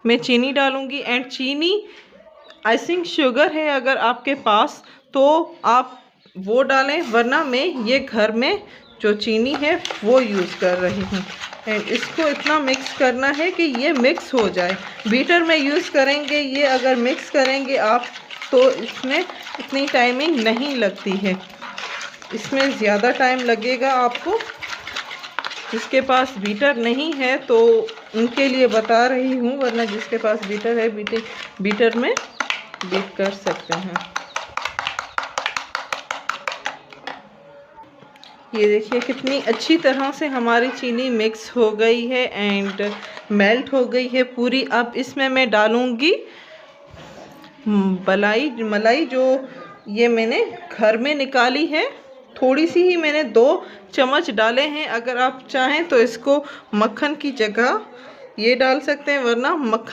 मैं चीनी डालूँगी एंड चीनी आइसिंग शुगर है अगर आपके पास तो आप वो डालें, वरना मैं ये घर में जो चीनी है वो यूज़ कर रही हूँ। एंड इसको इतना मिक्स करना है कि ये मिक्स हो जाए। बीटर में यूज़ करेंगे ये, अगर मिक्स करेंगे आप तो इसमें इतनी टाइमिंग नहीं लगती है, इसमें ज़्यादा टाइम लगेगा आपको। जिसके पास बीटर नहीं है तो उनके लिए बता रही हूँ, वरना जिसके पास बीटर है बीटर में बीट कर सकते हैं। ये देखिए कितनी अच्छी तरह से हमारी चीनी मिक्स हो गई है एंड मेल्ट हो गई है पूरी। अब इसमें मैं डालूँगी मलाई जो ये मैंने घर में निकाली है। थोड़ी सी ही मैंने 2 चम्मच डाले हैं। अगर आप चाहें तो इसको मक्खन की जगह ये डाल सकते हैं, वरना मक्खन